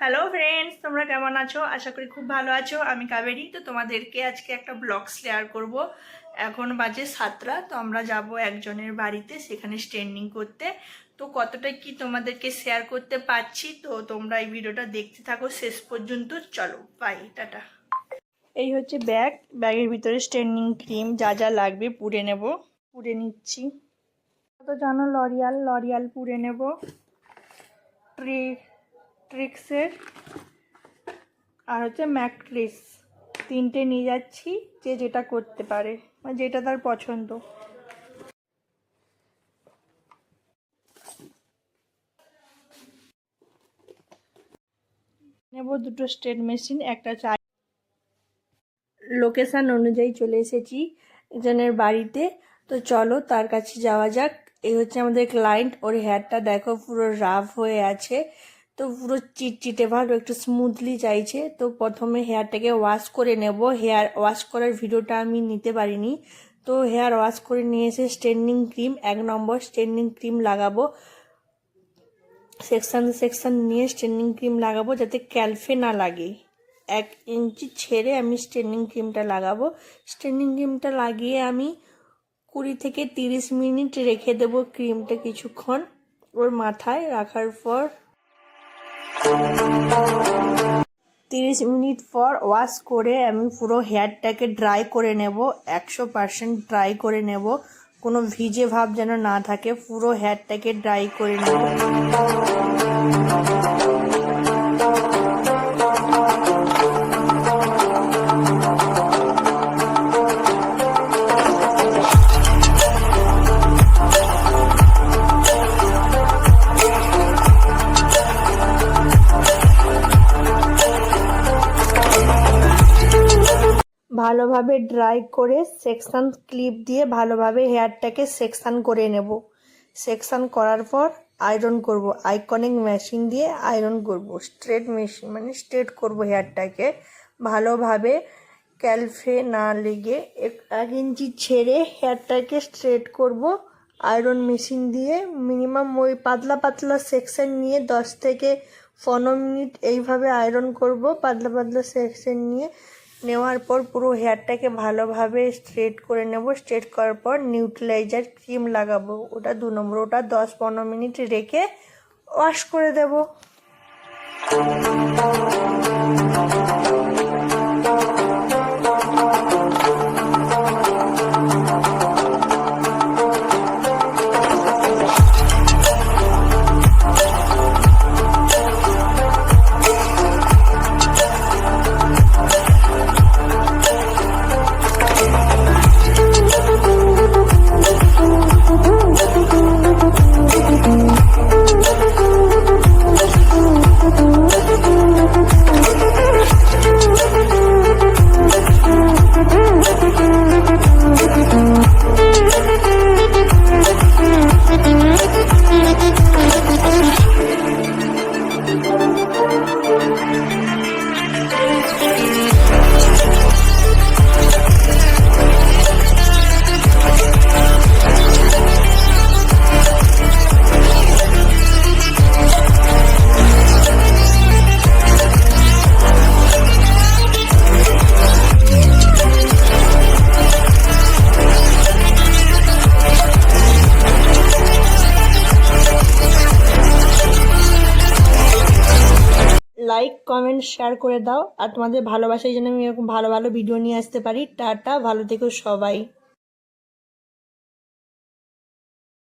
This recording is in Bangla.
হ্যালো ফ্রেন্ডস, তোমরা কেমন আছো? আশা করি খুব ভালো আছো। আমি কাবেরী। তো তোমাদেরকে আজকে একটা ব্লগ শেয়ার করব। এখন বাজে 7টা। তো আমরা যাব একজনের বাড়িতে, সেখানে স্ট্যান্ডিং করতে। তো কতটা কি তোমাদেরকে শেয়ার করতে পারছি, তো তোমরা এই ভিডিওটা দেখতে থাকো শেষ পর্যন্ত। চলো, বাই, টাটা। এই হচ্ছে ব্যাগের ভিতরে স্ট্যান্ডিং ক্রিম যা যা লাগবে পুড়ে নেব। পুড়ে নিচ্ছি। তো জানো লরিয়াল পুড়ে নেব। ট্রিক্সের আর হচ্ছে ম্যাট্রিক্স, তিনটে নিয়ে যাচ্ছি, যে যেটা করতে পারে, মানে যেটা তার পছন্দ। নেব দুটো স্ট্রেট মেশিন, একটা চা। লোকেশান অনুযায়ী চলে এসেছি একজনের বাড়িতে। তো চলো তার কাছে যাওয়া যাক। এই হচ্ছে আমাদের ক্লায়েন্ট। ওর হেয়ারটা দেখো পুরো রাফ হয়ে আছে, তো পুরো চিটচিটে ভালো একটু স্মুথলি চাইছে। তো প্রথমে হেয়ারটাকে ওয়াশ করে নেব। হেয়ার ওয়াশ করার ভিডিওটা আমি নিতে পারিনি। তো হেয়ার ওয়াশ করে নিয়ে এসে স্ট্রেটনিং ক্রিম, 1 নম্বর স্ট্রেটনিং ক্রিম লাগাবো। সেকশন নিয়ে স্ট্রেটনিং ক্রিম লাগাবো যাতে ক্যালফে না লাগে। 1 ইঞ্চি ছেড়ে আমি স্ট্রেটনিং ক্রিমটা লাগাবো। স্ট্রেটনিং ক্রিমটা লাগিয়ে আমি 20 থেকে 30 মিনিট রেখে দেবো ক্রিমটা কিছুক্ষণ ওর মাথায়। রাখার পর 30 মিনিট পর ওয়াশ করে আমি পুরো হেয়ারটাকে ড্রাই করে নেব। 100% ড্রাই করে নেব, কোনো ভিজে ভাব যেন না থাকে। পুরো হেয়ারটাকে ড্রাই করে নেব। ভালোভাবে ড্রাই করে সেকশন ক্লিপ দিয়ে ভালোভাবে হেয়ারটাকে সেকশন করে নেব। সেকশন করার পর আয়রন করব। আইকনিক মেশিন দিয়ে আয়রন করব। স্ট্রেট মেশিন মানে স্ট্রেট করব হেয়ারটাকে ভালোভাবে, ক্যালফে না লেগে। 1 ইঞ্চি ছেড়ে হেয়ারটাকে স্ট্রেট করব আয়রন মেশিন দিয়ে। মিনিমাম ওই পাতলা পাতলা সেকশন নিয়ে 10 থেকে 15 মিনিট এইভাবে আয়রন করব। পাতলা পাতলা সেকশন নেওয়ার পর পুরো হেয়ারটাকে ভালোভাবে স্ট্রেট করে নেব। স্ট্রেট করার পর নিউট্রিলাইজার ক্রিম লাগাবো, ওটা 2 নম্বর। ওটা 10-15 মিনিট রেখে ওয়াশ করে দেব। লাইক, কমেন্ট, শেয়ার করে দাও। আর তোমাদের ভালোবাসার জন্য আমি এরকম ভালো ভালো ভিডিও নিয়ে আসতে পারি। টাটা, ভালো থেকো সবাই।